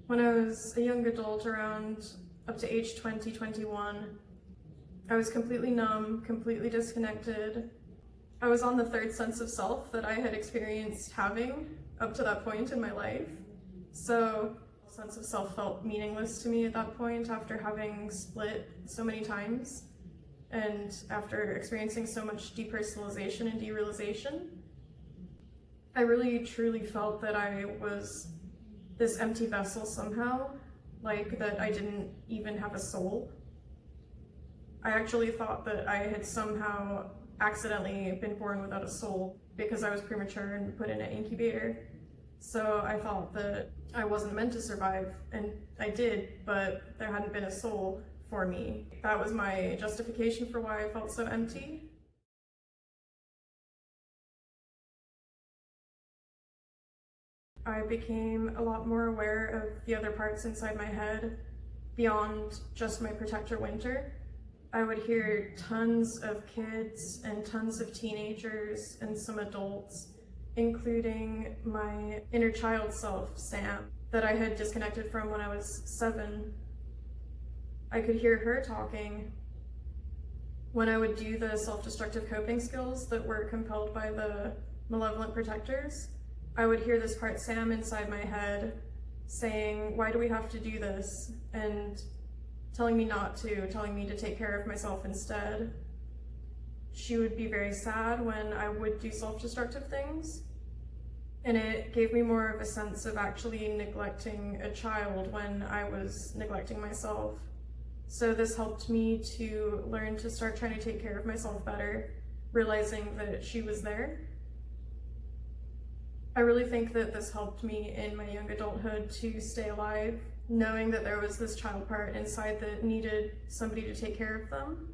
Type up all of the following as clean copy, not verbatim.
When I was a young adult, around up to age 20, 21, I was completely numb, completely disconnected. I was on the third sense of self that I had experienced having up to that point in my life. So, sense of self felt meaningless to me at that point after having split so many times and after experiencing so much depersonalization and derealization. I really truly felt that I was this empty vessel somehow, like that I didn't even have a soul. I actually thought that I had somehow accidentally been born without a soul because I was premature and put in an incubator. So I thought that I wasn't meant to survive, and I did, but there hadn't been a soul for me. That was my justification for why I felt so empty. I became a lot more aware of the other parts inside my head beyond just my protector Winter. I would hear tons of kids and tons of teenagers and some adults, including my inner child self, Sam, that I had disconnected from when I was 7. I could hear her talking. When I would do the self-destructive coping skills that were compelled by the malevolent protectors, I would hear this part Sam inside my head saying, "Why do we have to do this?" and telling me not to, telling me to take care of myself instead. She would be very sad when I would do self-destructive things, and it gave me more of a sense of actually neglecting a child when I was neglecting myself. So this helped me to learn to start trying to take care of myself better, realizing that she was there. I really think that this helped me in my young adulthood to stay alive, knowing that there was this child part inside that needed somebody to take care of them.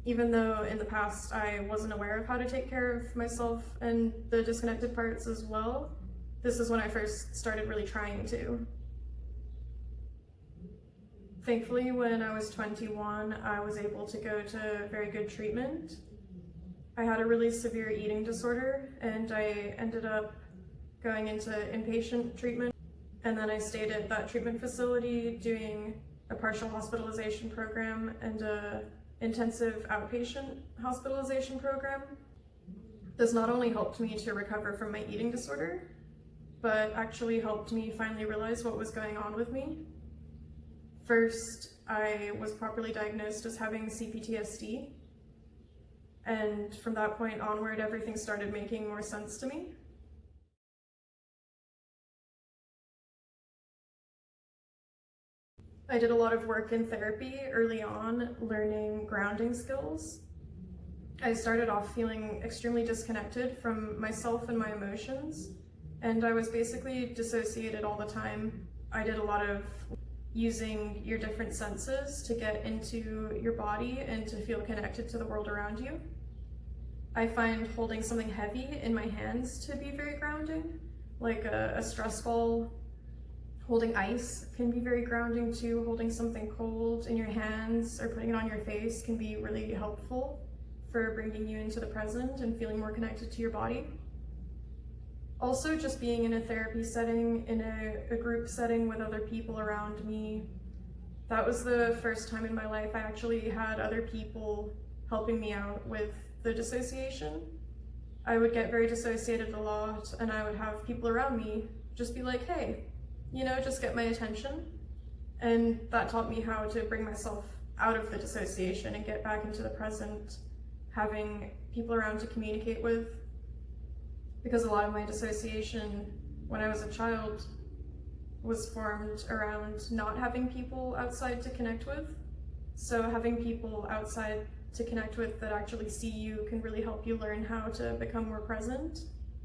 Even though in the past I wasn't aware of how to take care of myself and the disconnected parts as well, this is when I first started really trying to. Thankfully, when I was 21, I was able to go to very good treatment. I had a really severe eating disorder, and I ended up going into inpatient treatment. And then I stayed at that treatment facility doing a partial hospitalization program and a intensive outpatient hospitalization program. This not only helped me to recover from my eating disorder, but actually helped me finally realize what was going on with me. First, I was properly diagnosed as having CPTSD, and from that point onward, everything started making more sense to me. I did a lot of work in therapy early on, learning grounding skills. I started off feeling extremely disconnected from myself and my emotions, and I was basically dissociated all the time. I did a lot of using your different senses to get into your body and to feel connected to the world around you. I find holding something heavy in my hands to be very grounding, like a stress ball. Holding ice can be very grounding too. Holding something cold in your hands or putting it on your face can be really helpful for bringing you into the present and feeling more connected to your body. Also, just being in a therapy setting, in a group setting with other people around me, that was the first time in my life I actually had other people helping me out with the dissociation. I would get very dissociated a lot, and I would have people around me just be like, "Hey, just get my attention." And that taught me how to bring myself out of the dissociation and get back into the present, having people around to communicate with. Because a lot of my dissociation when I was a child was formed around not having people outside to connect with. So having people outside to connect with that actually see you can really help you learn how to become more present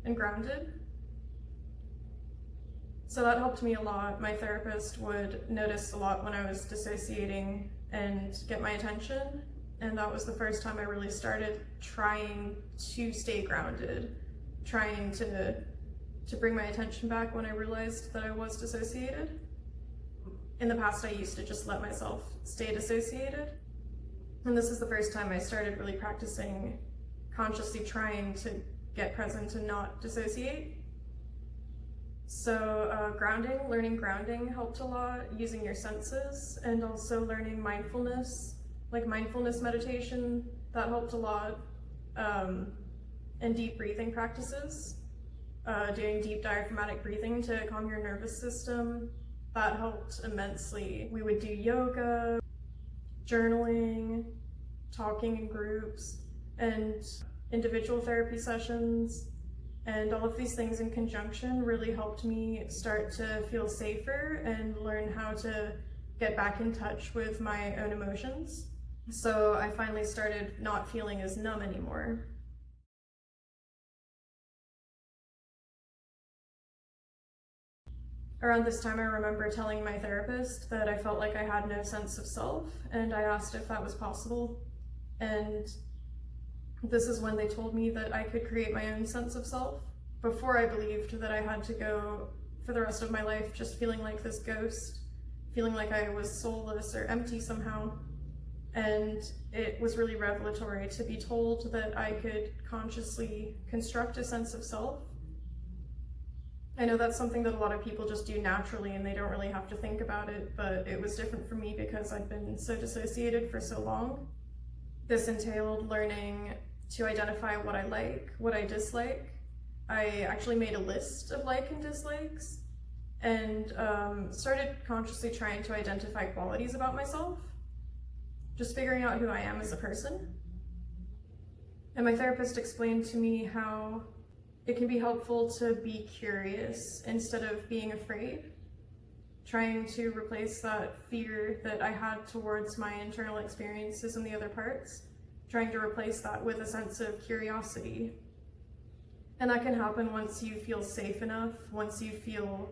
and grounded. So that helped me a lot. My therapist would notice a lot when I was dissociating and get my attention. And that was the first time I really started trying to stay grounded, trying to bring my attention back when I realized that I was dissociated. In the past, I used to just let myself stay dissociated. And this is the first time I started really practicing consciously trying to get present and not dissociate. So learning grounding helped a lot, using your senses, and also learning mindfulness, like mindfulness meditation, that helped a lot, and deep breathing practices, doing deep diaphragmatic breathing to calm your nervous system, that helped immensely. We would do yoga, journaling, talking in groups, and individual therapy sessions. And all of these things in conjunction really helped me start to feel safer and learn how to get back in touch with my own emotions. So I finally started not feeling as numb anymore. Around this time, I remember telling my therapist that I felt like I had no sense of self, and I asked if that was possible. And this is when they told me that I could create my own sense of self. Before, I believed that I had to go for the rest of my life just feeling like this ghost, feeling like I was soulless or empty somehow. And it was really revelatory to be told that I could consciously construct a sense of self. I know that's something that a lot of people just do naturally and they don't really have to think about it, but it was different for me because I'd been so dissociated for so long. This entailed learning to identify what I like, what I dislike. I actually made a list of like and dislikes and started consciously trying to identify qualities about myself, just figuring out who I am as a person. And my therapist explained to me how it can be helpful to be curious instead of being afraid, trying to replace that fear that I had towards my internal experiences and the other parts, trying to replace that with a sense of curiosity. And that can happen once you feel safe enough, once you feel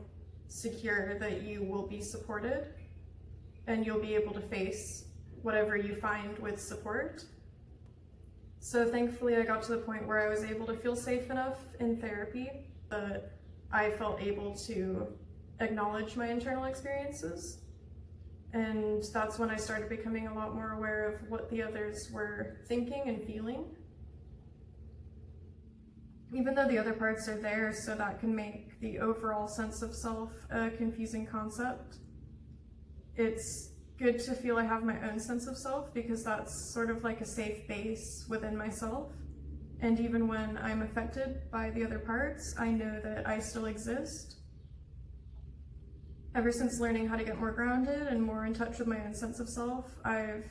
secure that you will be supported and you'll be able to face whatever you find with support. So thankfully I got to the point where I was able to feel safe enough in therapy that I felt able to acknowledge my internal experiences. And that's when I started becoming a lot more aware of what the others were thinking and feeling. Even though the other parts are there, so that can make the overall sense of self a confusing concept. It's good to feel I have my own sense of self because that's sort of like a safe base within myself. And even when I'm affected by the other parts, I know that I still exist. Ever since learning how to get more grounded and more in touch with my own sense of self, I've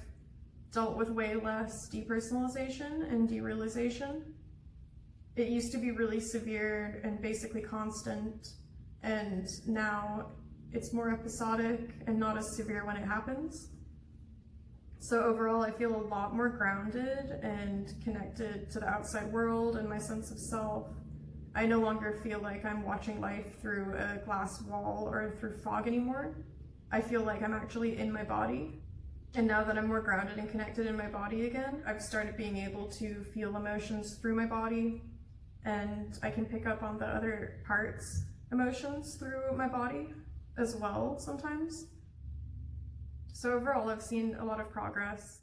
dealt with way less depersonalization and derealization. It used to be really severe and basically constant, and now it's more episodic and not as severe when it happens. So overall, I feel a lot more grounded and connected to the outside world and my sense of self. I no longer feel like I'm watching life through a glass wall or through fog anymore. I feel like I'm actually in my body. And now that I'm more grounded and connected in my body again, I've started being able to feel emotions through my body, and I can pick up on the other parts' emotions through my body as well sometimes. So overall, I've seen a lot of progress.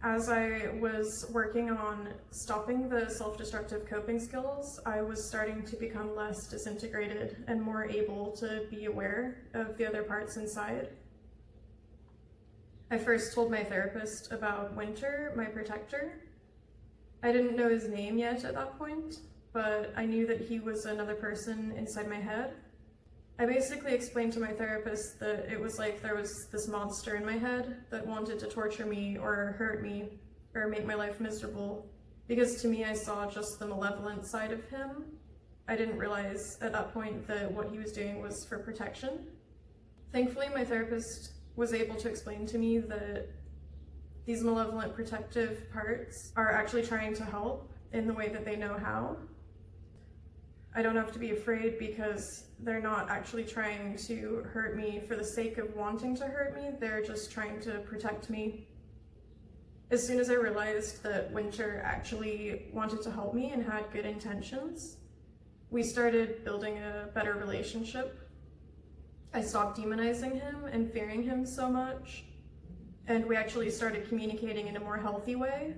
As I was working on stopping the self-destructive coping skills, I was starting to become less disintegrated and more able to be aware of the other parts inside. I first told my therapist about Winter, my protector. I didn't know his name yet at that point, but I knew that he was another person inside my head. I basically explained to my therapist that it was like there was this monster in my head that wanted to torture me or hurt me or make my life miserable, because to me I saw just the malevolent side of him. I didn't realize at that point that what he was doing was for protection. Thankfully, my therapist was able to explain to me that these malevolent protective parts are actually trying to help in the way that they know how. I don't have to be afraid because they're not actually trying to hurt me for the sake of wanting to hurt me, they're just trying to protect me. As soon as I realized that Winter actually wanted to help me and had good intentions, we started building a better relationship. I stopped demonizing him and fearing him so much, and we actually started communicating in a more healthy way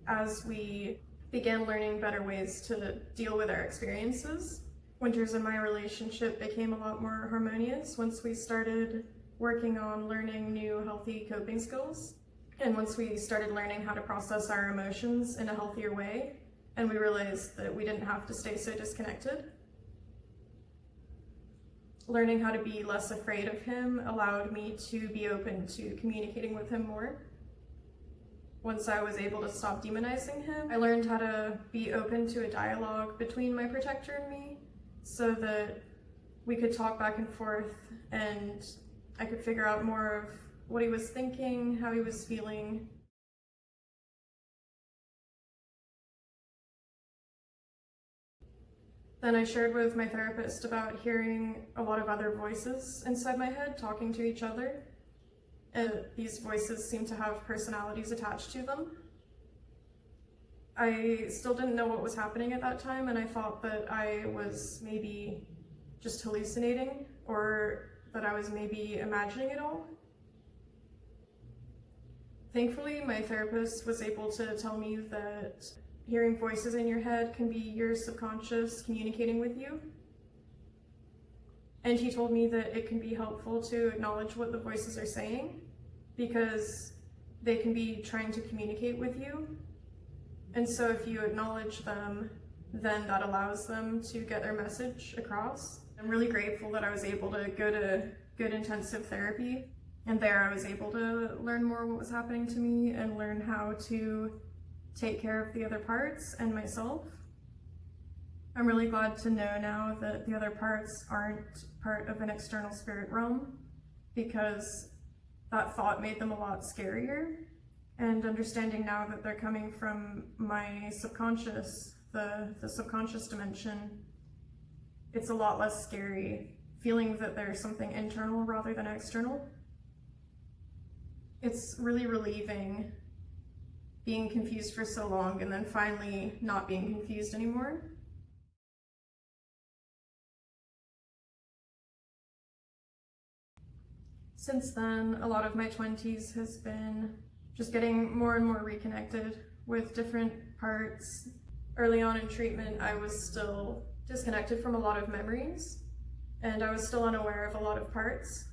as we began learning better ways to deal with our experiences. Winters in my relationship became a lot more harmonious once we started working on learning new healthy coping skills, and once we started learning how to process our emotions in a healthier way, and we realized that we didn't have to stay so disconnected. Learning how to be less afraid of him allowed me to be open to communicating with him more. Once I was able to stop demonizing him, I learned how to be open to a dialogue between my protector and me so that we could talk back and forth and I could figure out more of what he was thinking, how he was feeling. Then I shared with my therapist about hearing a lot of other voices inside my head talking to each other. And these voices seem to have personalities attached to them. I still didn't know what was happening at that time, and I thought that I was maybe just hallucinating or that I was maybe imagining it all. Thankfully, my therapist was able to tell me that hearing voices in your head can be your subconscious communicating with you. And he told me that it can be helpful to acknowledge what the voices are saying because they can be trying to communicate with you. And so if you acknowledge them, then that allows them to get their message across. I'm really grateful that I was able to go to good intensive therapy. And there I was able to learn more what was happening to me and learn how to take care of the other parts and myself. I'm really glad to know now that the other parts aren't part of an external spirit realm because that thought made them a lot scarier. And understanding now that they're coming from my subconscious, the subconscious dimension, it's a lot less scary, feeling that there's something internal rather than external. It's really relieving being confused for so long and then finally not being confused anymore. Since then, a lot of my 20s has been just getting more and more reconnected with different parts. Early on in treatment, I was still disconnected from a lot of memories, and I was still unaware of a lot of parts.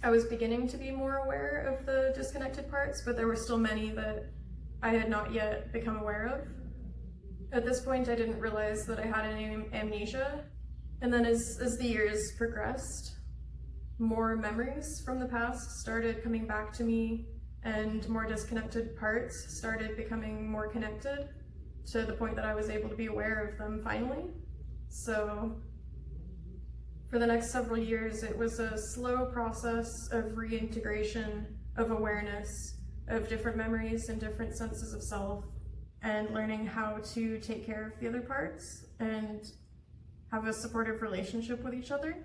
I was beginning to be more aware of the disconnected parts, but there were still many that I had not yet become aware of. At this point, I didn't realize that I had any amnesia, and then as the years progressed, more memories from the past started coming back to me, and more disconnected parts started becoming more connected to the point that I was able to be aware of them finally. So for the next several years, it was a slow process of reintegration, of awareness, of different memories and different senses of self, and learning how to take care of the other parts and have a supportive relationship with each other.